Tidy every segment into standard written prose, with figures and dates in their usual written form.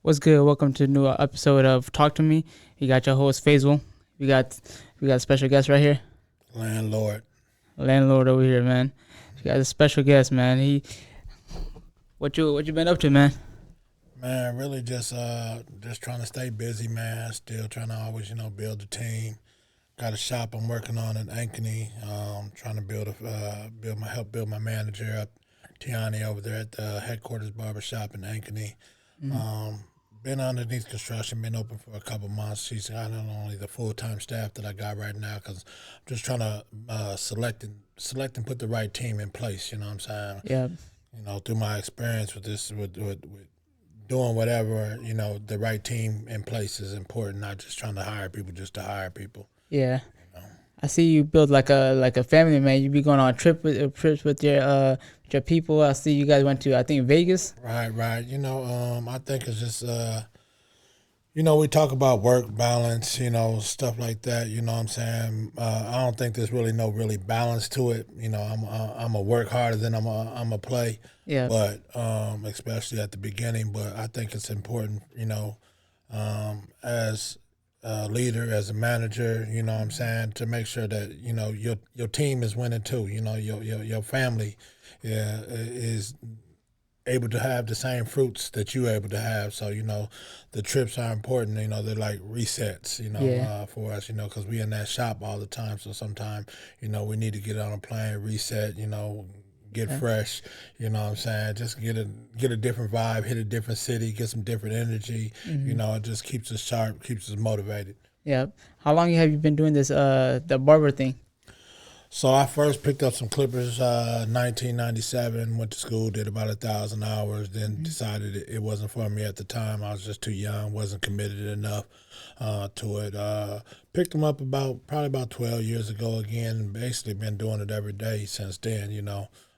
What's good? Welcome to a new episode of Talk to Me. You got your host Faisal. We got a special guest right here, Landlord. landlord over here, man. We got a special guest, man. What you been up to, man? Man, really just trying to stay busy, man. Still trying to always, build a team. Got a shop I'm working on in Ankeny. Trying to help build my manager up, Tiani over there at the headquarters barbershop in Ankeny. Mm. Um, been underneath construction, been open for a couple months. She's got not only the full time staff that I got right now, because I'm just trying to select and put the right team in place. You know what I'm saying? Yeah, Through my experience with this, with doing whatever, the right team in place is important. Not just trying to hire people just to hire people. yeah. You know? I see you build like a family, man. You be going on trips with your people. I see you guys went to, I think, Vegas. Right. I think it's just we talk about work balance, stuff like that. You know what I'm saying? I don't think there's really no really balance to it. I'm a work harder than I'm a play, Yeah, but especially at the beginning. But I think it's important, as a leader, as a manager, you know what I'm saying, to make sure that your team is winning too. Your family, yeah, is able to have the same fruits that you're able to have. So the trips are important. They're like resets. yeah, For us. Because we in that shop all the time. So sometimes we need to get on a plane, reset. Get yeah. fresh. You know what I'm saying? Just get a different vibe, hit a different city, get some different energy. Hmm. It just keeps us sharp, keeps us motivated. Yeah. How long have you been doing this the barber thing? So I first picked up some clippers, 1997. Went to school, did about 1,000 hours. Then Hmm. decided it wasn't for me at the time. I was just too young, wasn't committed enough to it. Picked them up probably about 12 years ago again. Basically been doing it every day since then.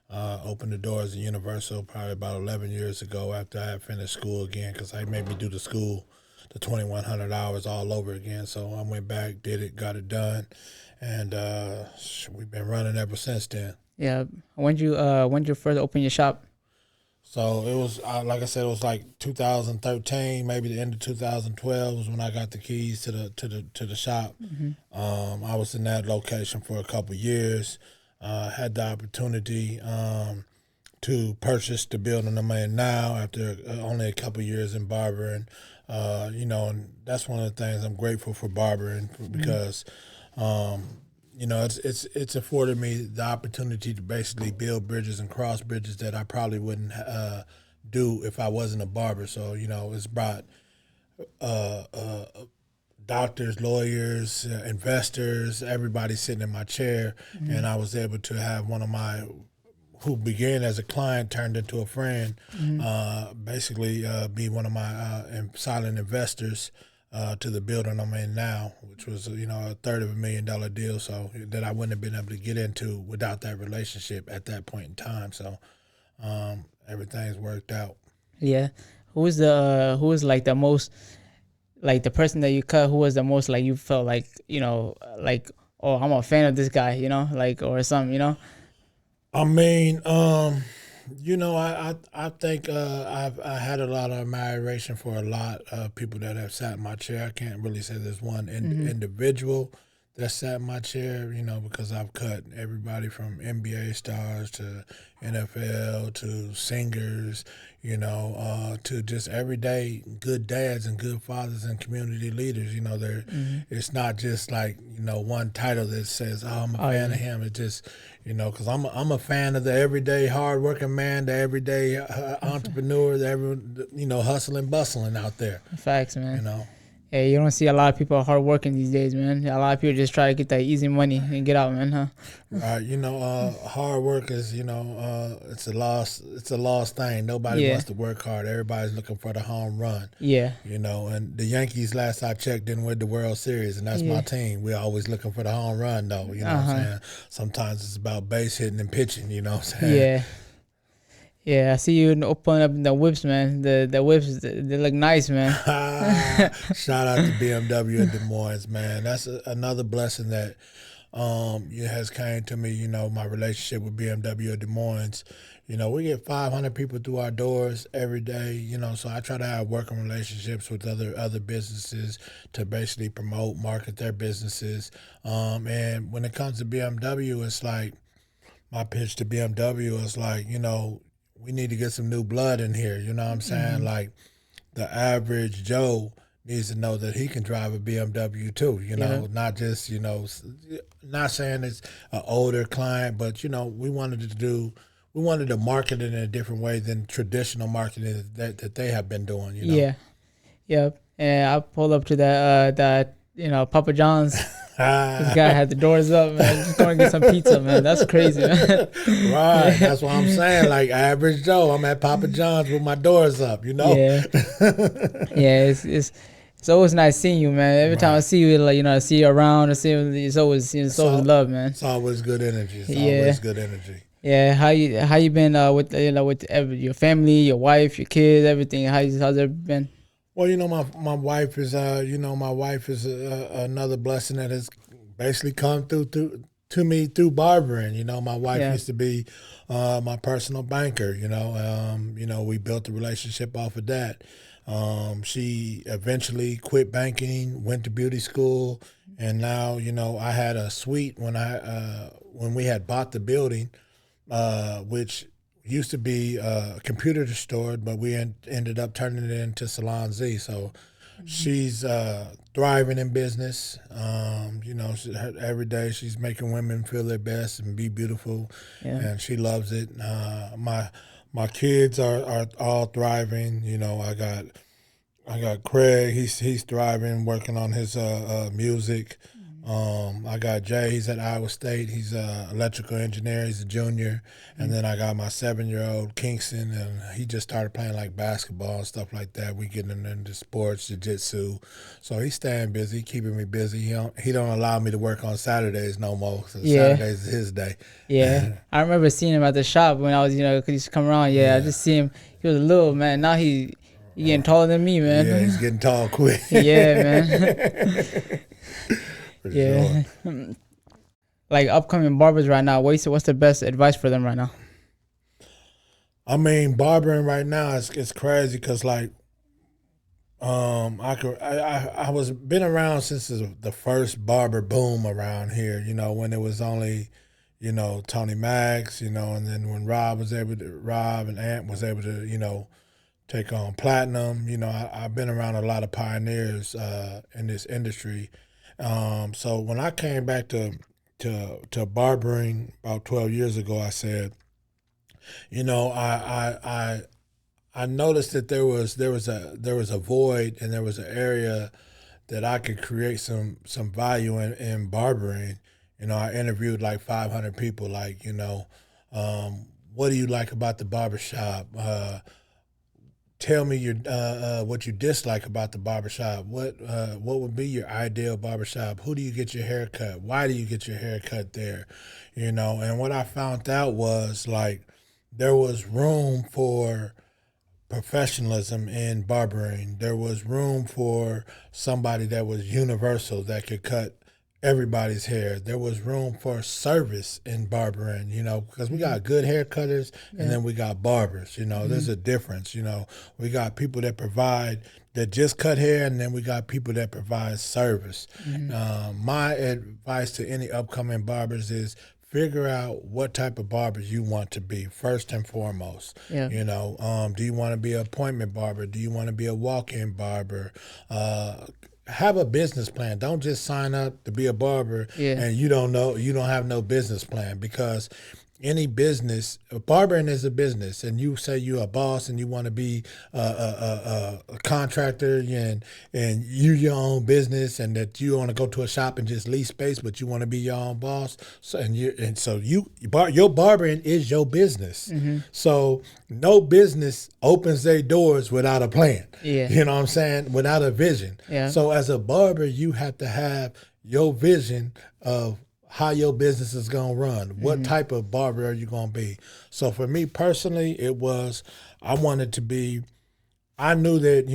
Opened the doors at Universal probably about 11 years ago after I had finished school again, because they made me do the school, the 2,100 hours all over again. So I went back, did it, got it done, and we've been running ever since then. Yeah. When you first open your shop? So it was, like I said, it was like 2013, maybe the end of 2012 was when I got the keys to the shop. Hmm. I was in that location for a couple years. Had the opportunity to purchase the building I'm in now after only a couple years in barbering. And that's one of the things I'm grateful for barbering, Hmm. because um, it's afforded me the opportunity to basically build bridges and cross bridges that I probably wouldn't do if I wasn't a barber. So it's brought uh, uh, doctors, lawyers, investors, everybody sitting in my chair, Hmm. and I was able to have one of my who began as a client turned into a friend, Hmm. basically be one of my silent investors to the building I'm in now, which was a third of $1 million deal. So that I wouldn't have been able to get into without that relationship at that point in time. So everything's worked out. Yeah. Who is like the most, like the person that you cut, who was the most like you felt like, like, oh, I'm a fan of this guy, like, or something. I mean, I think I had a lot of admiration for a lot of people that have sat in my chair. I can't really say there's one Hmm. individual that sat in my chair, because I've cut everybody from NBA stars to NFL to singers, to just everyday good dads and good fathers and community leaders. Hmm. It's not just like one title that says, "Oh, I'm a Oh fan yeah. of him." It just because I'm a fan of the everyday hardworking man, the everyday entrepreneur, the hustling, bustling out there. Facts, You man. know, Hey, you don't see a lot of people hard working these days, man. A lot of people just try to get that easy money and get out, man, huh? right? Hard work is it's a lost thing. Nobody Yeah. wants to work hard. Everybody's looking for the home run. Yeah. And the Yankees, last I checked, didn't win the World Series, and that's my Yeah. team. We're always looking for the home run, though. You know what I'm Uh-huh. saying? Sometimes it's about base hitting and pitching. You know what I'm saying? Yeah. Yeah. I see you open up the whips, man. The whips, they look nice, man. Shout out to BMW in Des Moines, man. That's another blessing that it has came to me, my relationship with BMW of Des Moines. We get 500 people through our doors every day, so I try to have working relationships with other businesses to basically promote, market their businesses. And when it comes to BMW, it's like my pitch to BMW is like, we need to get some new blood in here. You know what I'm saying? Mm-hmm. Like the average Joe needs to know that he can drive a BMW too. Yeah. Not just not saying it's an older client, but we wanted to market it in a different way than traditional marketing that they have been doing. Yeah. Yep. And I pulled up to that Papa John's. This guy had the doors up, man. Just going to get some pizza, man. That's crazy, man. Right. That's what I'm saying. Like average Joe, I'm at Papa John's with my doors up. Yeah. Yeah. It's always nice seeing you, man. Every time I Right. see you, like I see you around, I see you, it's always love, man. It's always good energy. It's Yeah. always good energy. Yeah. How you been with your family, your wife, your kids, everything? How's it been? Well, my wife is another blessing that has basically come through to me through barbering. My wife Yeah. used to be my personal banker. We built a relationship off of that. She eventually quit banking, went to beauty school, and now I had a suite when we had bought the building, which used to be a computer store, but we ended up turning it into Salon Z. So she's thriving in business. Every day she's making women feel their best and be beautiful, Yeah. and she loves it. My kids are all thriving. I got Craig. He's thriving, working on his music. I got Jay. He's at Iowa State. He's a electrical engineer. He's a junior. And then I got my 7-year-old Kingston, and he just started playing like basketball and stuff like that. We getting him into sports, jiu-jitsu. So he's staying busy, keeping me busy. He don't allow me to work on Saturdays no more. So Yeah. Saturdays is his day. Yeah. I remember seeing him at the shop when I was, 'cause he used to come around. Yeah. I Yeah. just see him. He was a little man. Now he getting taller than me, man. Yeah, he's getting tall quick. Yeah, man. For Yeah. sure. Like upcoming barbers right now, what's the best advice for them right now? I mean, barbering right now it's crazy because like I was been around since the first barber boom around here. When it was only Tony Max. And then when Rob and Ant was able to take on platinum. I've been around a lot of pioneers in this industry. So when I came back to barbering about 12 years ago, I said, I noticed that there was a void and there was an area that I could create some value in barbering. I interviewed like 500 people, like, what do you like about the barbershop? Tell me what you dislike about the barbershop. What would be your ideal barbershop? Who do you get your hair cut? Why do you get your hair cut there? And what I found out was like there was room for professionalism in barbering. There was room for somebody that was universal that could cut everybody's hair. There was room for service in barbering, because we got good hair cutters and Yeah. then we got barbers, there's a difference, we got people that provide that just cut hair and then we got people that provide service. My advice to any upcoming barbers is figure out what type of barber you want to be first and foremost. Yeah. Do you want to be an appointment barber? Do you want to be a walk-in barber? Have a business plan. Don't just sign up to be a barber Yeah. and you don't have no business plan, because any business, barbering is a business, and you say you're a boss and you want to be a contractor, and you your own business, and that you want to go to a shop and just lease space, but you want to be your own boss. So your barbering is your business. So no business opens their doors without a plan. Yeah. You know what I'm saying? Without a vision. Yeah. So as a barber, you have to have your vision of how your business is going to run. What type of barber are you going to be? So for me personally, I knew that,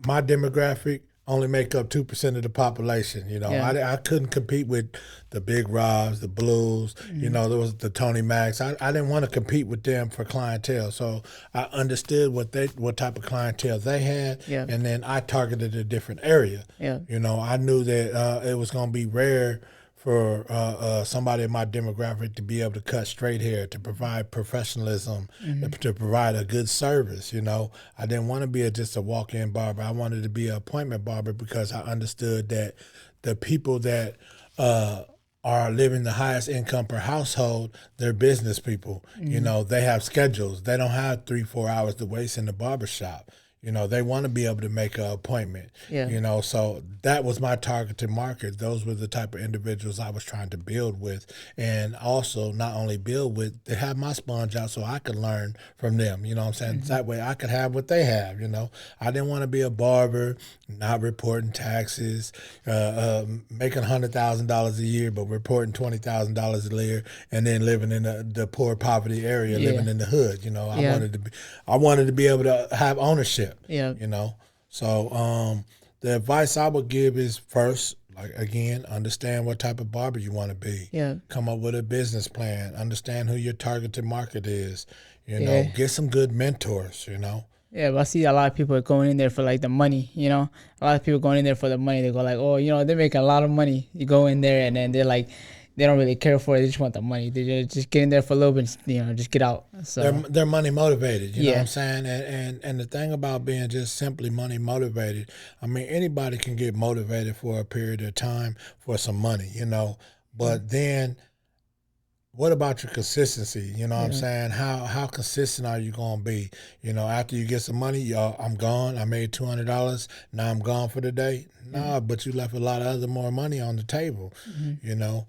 my demographic only make up 2% of the population. You know, Yeah. I couldn't compete with the Big Robs, the Blues. You know, there was the Tony Macs. I didn't want to compete with them for clientele. So I understood what type of clientele they had, Yeah. and then I targeted a different area. Yeah. You know, I knew that it was going to be rare for somebody in my demographic to be able to cut straight hair, to provide professionalism, to provide a good service. You know, I didn't want to be just a walk-in barber. I wanted to be an appointment barber because I understood that the people that are living the highest income per household, they're business people. You know, they have schedules. They don't have 3-4 hours to waste in the barbershop. You know, they want to be able to make an appointment. Yeah. You know, so that was my targeted market. Those were the type of individuals I was trying to build with, and also not only build with, to have my sponge out so I could learn from them. You know what I'm saying? That way I could have what they have. You know, I didn't want to be a barber, not reporting taxes, making $100,000 a year, but reporting $20,000 a year, and then living in the poor poverty area, Yeah. living in the hood. You know, Yeah. I wanted to be able to have ownership. Yeah. You know, so the advice I would give is, first, like, again, understand what type of barber you want to be. Yeah. Come up with a business plan. Understand who your targeted market is. You know, Yeah. get some good mentors. You know. Yeah, but I see a lot of people going in there for like the money, you know. A lot of people going in there for the money. They go like, oh, you know, they make a lot of money. You go in there and then they're like, they don't really care for it. They just want the money. They just get in there for a little bit, you know, just get out. So They're money motivated. You know Yeah. what I'm saying? And the thing about being just simply money motivated, I mean, anybody can get motivated for a period of time for some money. You know, but then what about your consistency? You know what I'm Yeah. saying? How consistent are you gonna be? You know, after you get some money, y'all, I'm gone. I made $200. Now I'm gone for the day. Nah, but you left a lot of other more money on the table. You know,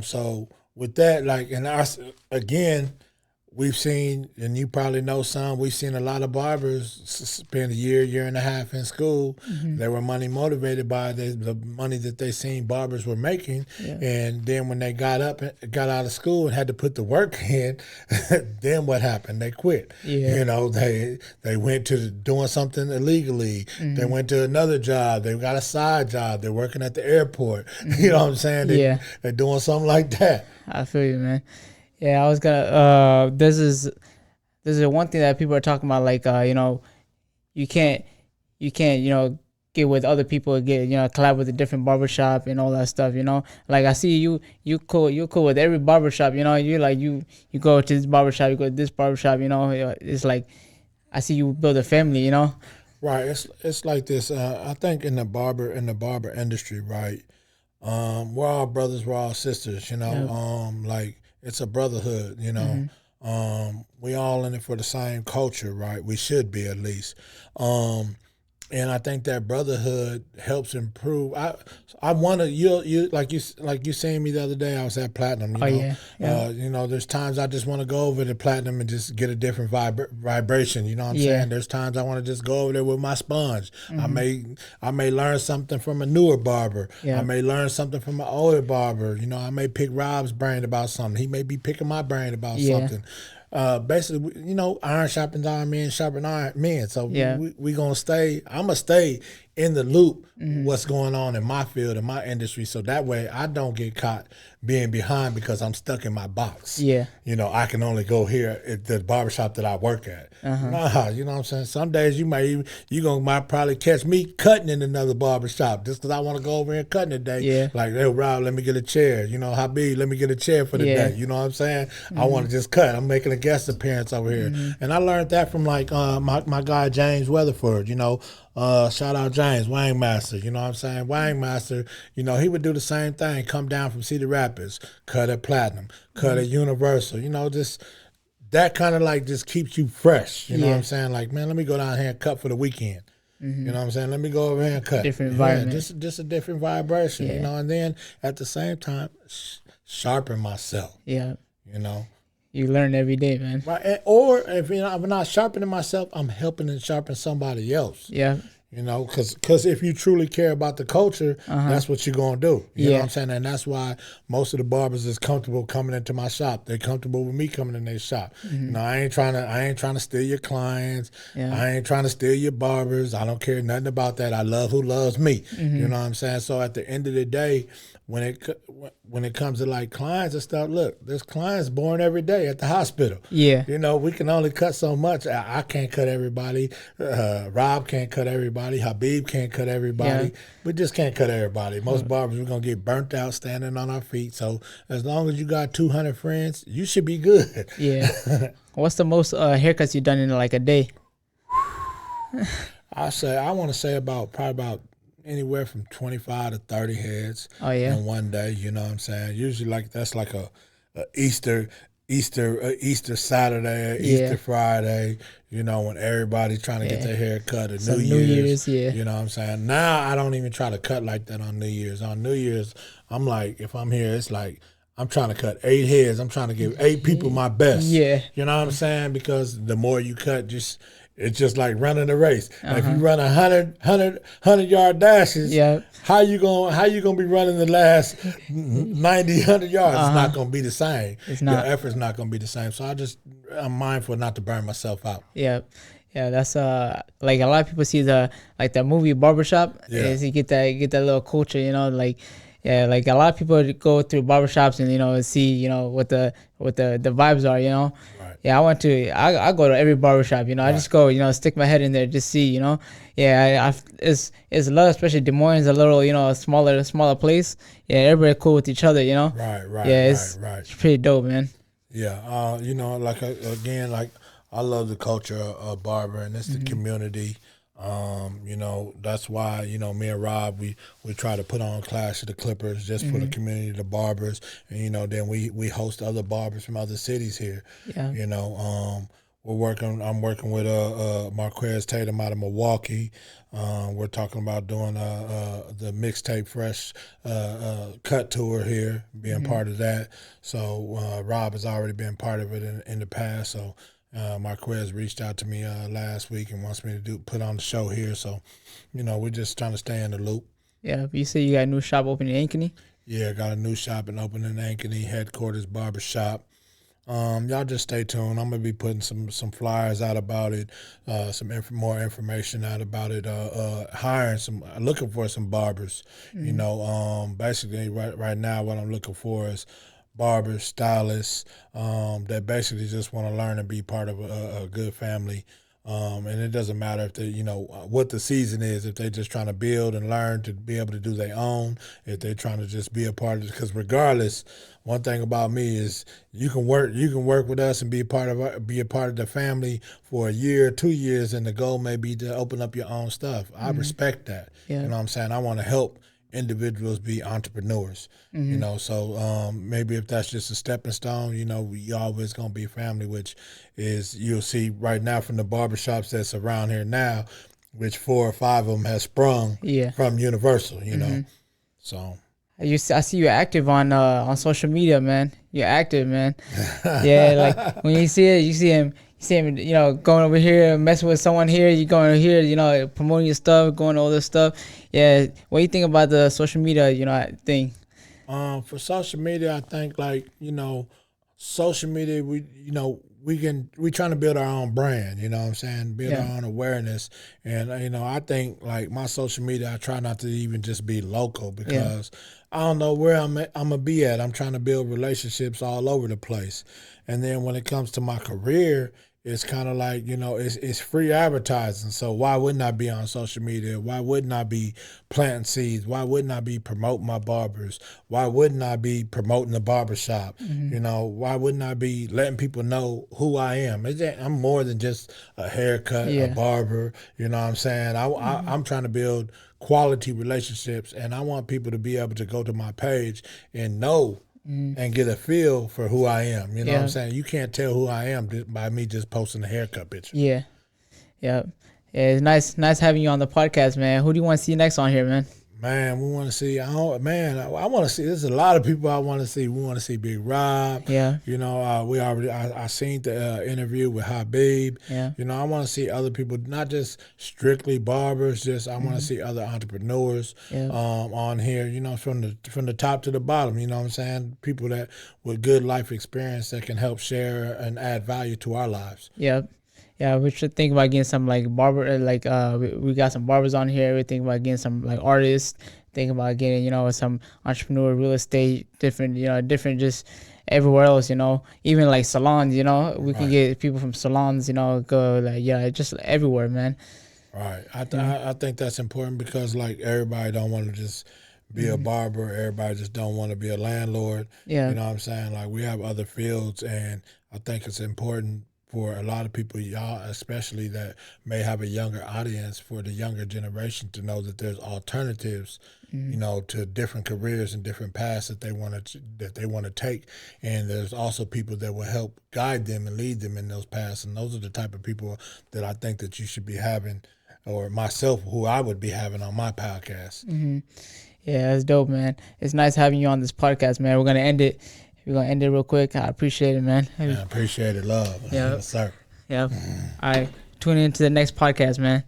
so with that, like, and again, we've seen, and you probably know some, we've seen a lot of barbers spend a year and a half in school. They were money motivated by the money that they seen barbers were making. Yeah. And then when they got out of school and had to put the work in, then what happened? They quit. Yeah. You know, they went to doing something illegally. They went to another job. They got a side job. They're working at the airport. You know what I'm saying? Yeah. They're doing something like that. I feel you, man. Yeah, I was this is one thing that people are talking about, like you know, you can't you know, get with other people, get, you know, collab with a different barbershop and all that stuff, you know. Like I see you cool with every barbershop, you know. You like you go to this barbershop, you go to this barbershop, you know. It's like I see you build a family, you know. Right. It's like this. I think in the barber industry, right? We're all brothers, we're all sisters, you know. Yeah. Like, it's a brotherhood, you know. We all in it for the same culture, right? We should be, at least. And I think that brotherhood helps improve. I want to, you like you seen me the other day. I was at Platinum. You Oh, know, yeah. Yeah. you know, there's times I just want to go over to Platinum and just get a different vibration. You know what I'm Yeah. saying? There's times I want to just go over there with my sponge. I may learn something from a newer barber. Yeah. I may learn something from an older barber. You know, I may pick Rob's brain about something. He may be picking my brain about Yeah. something. Basically, you know, iron sharpens iron, men sharpen iron men. So Yeah. we gonna stay. I'm gonna stay in the loop. What's going on in my field, in my industry, so that way I don't get caught being behind because I'm stuck in my box. Yeah. You know, I can only go here at the barbershop that I work at. Nah, you know what I'm saying? Some days you might probably catch me cutting in another barbershop just because I want to go over and cut today. Yeah. Like, hey, Rob, let me get a chair. You know, Habib, let me get a chair for the Yeah. day. You know what I'm saying? I want to just cut. I'm making a guest appearance over here. And I learned that from, like, my guy James Weatherford, you know. Shout out James, Wang Master, you know what I'm saying? Wang Master, you know, he would do the same thing, come down from Cedar Rapids, cut at Platinum, cut at Universal, you know, just that kind of, like, just keeps you fresh, you know what I'm saying? Like, man, let me go down here and cut for the weekend. You know what I'm saying? Let me go over here and cut. Different environment. Just a different vibration, you Yeah. know, and then at the same time, sharpen myself, Yeah. you know. You learn every day, man. Right, or if, you know, if I'm not sharpening myself, I'm helping and sharpen somebody else. Yeah. You know, because if you truly care about the culture, that's what you're gonna do. You know what Yeah. I'm saying? And that's why most of the barbers is comfortable coming into my shop. They're comfortable with me coming in their shop. You know, I ain't trying to steal your clients. Yeah. I ain't trying to steal your barbers. I don't care nothing about that. I love who loves me. You Mm-hmm. know what I'm saying? So at the end of the day, when it comes to like clients and stuff, look, there's clients born every day at the hospital. Yeah. You know, we can only cut so much. I can't cut everybody. Rob can't cut everybody. Habib can't cut Yeah. everybody. We just can't cut everybody. Most barbers, we're going to get burnt out standing on our feet. So as long as you got 200 friends, you should be good. Yeah. What's the most haircuts you've done in like a day? I want to say probably about anywhere from 25 to 30 heads Oh yeah. in one day. You know what I'm saying? Usually that's like a Easter Saturday, Yeah. Easter Friday. You know, when everybody's trying to get Yeah. their hair cut, or Some New New Year's. Year's, yeah. You know what I'm saying? Now I don't even try to cut like that on New Year's. On New Year's, I'm like, if I'm here, it's like I'm trying to cut 8 heads. I'm trying to give 8 people my best. Yeah. You know what I'm saying? Because the more you cut, it's just like running a race. If you run 100-yard dashes, Yeah. how you gonna be running the last 90, 100 yards? It's not gonna be the same. It's Your not. effort's not gonna be the same. So I'm mindful not to burn myself out. Yeah. Yeah, that's like a lot of people see the movie Barbershop. Yeah. Is you get that little culture, like yeah, like a lot of people go through barbershops and see what the vibes are. Right. Yeah, I go to every barbershop. I just go stick my head in there, just see. Yeah, it's a lot, especially Des Moines, a little smaller place. Yeah, everybody cool with each other. Right. Yeah, Right. it's pretty dope, man. Yeah. Again, like I love the culture of barber, and it's the community. That's why, me and Rob, we try to put on Clash of the Clippers just for the community, the barbers. And, then we host other barbers from other cities here. Yeah. I'm working with Marquez Tatum out of Milwaukee. We're talking about doing the mixtape fresh cut tour here, being part of that. So Rob has already been part of it in the past. So Marquez reached out to me last week and wants me to put on the show here. So, we're just trying to stay in the loop. Yeah, but you say you got a new shop opening in Ankeny? Yeah, got a new shop and opening in Ankeny, headquarters barbershop. Y'all just stay tuned. I'm gonna be putting some flyers out about it, more information out about it. Looking for some barbers. Basically right now what I'm looking for is barbers, stylists, that basically just want to learn and be part of a good family. And it doesn't matter if they, what the season is, if they're just trying to build and learn to be able to do their own, if they're trying to just be a part of it. Because regardless, one thing about me is you can work with us and be a part of the family for a year, 2 years, and the goal may be to open up your own stuff. I respect that. Yeah. You know what I'm saying? I want to help individuals be entrepreneurs. So maybe if that's just a stepping stone, we always gonna be family, which is, you'll see right now from the barbershops that's around here now, which 4 or 5 of them has sprung from Universal, So I see you active on social media, man. You're active, man. Yeah, like when you see it, you see him, going over here, messing with someone here. You going over here, promoting your stuff, going all this stuff. Yeah, what do you think about the social media, thing? For social media, I think social media, we trying to build our own brand, you know what I'm saying? Build our own awareness. And, I think like my social media, I try not to even just be local because I don't know where I'm going to be at. I'm trying to build relationships all over the place. And then when it comes to my career, it's kind of like, it's free advertising. So why wouldn't I be on social media? Why wouldn't I be planting seeds? Why wouldn't I be promoting my barbers? Why wouldn't I be promoting the barbershop? Why wouldn't I be letting people know who I am? I'm more than just a haircut, a barber. You know what I'm saying? I'm trying to build quality relationships, and I want people to be able to go to my page and know and get a feel for who I am. You know what I'm saying? You can't tell who I am by me just posting a haircut picture. Yeah. It's nice having you on the podcast, man. Who do you want to see next on here, man? Man, we want to see. I want to see. There's a lot of people I want to see. We want to see Big Rob. Yeah, You know, we already. I seen the interview with Habib. yeah, You know, I want to see other people, not just strictly barbers. Just I want to hmm, see other entrepreneurs yeah, on here. You know, from the top to the bottom. You know what I'm saying? People that with good life experience that can help share and add value to our lives. yeah. Yeah, we should think about getting some like barber, we got some barbers on here. We think about getting some like artists. Think about getting some entrepreneur, real estate, different different just everywhere else. Even like salons. We can Right. get people from salons. Go like just everywhere, man. Right. Yeah, I think that's important because like everybody don't want to just be a hmm, barber. Everybody just don't want to be a landlord. You yeah, know what I'm saying? Like we have other fields, and I think it's important for a lot of people, y'all especially that may have a younger audience, for the younger generation to know that there's alternatives. hmm, You know, to different careers and different paths that they want to take, and there's also people that will help guide them and lead them in those paths. And those are the type of people that I think that you should be having, or myself, who I would be having on my podcast. hmm. Yeah, that's dope, man. It's nice having you on this podcast, man. We're gonna end it. We're gonna end it real quick. I appreciate it, man. And I appreciate it, love. Yeah, Yes, sir. yeah. All right, tune in to the next podcast, man.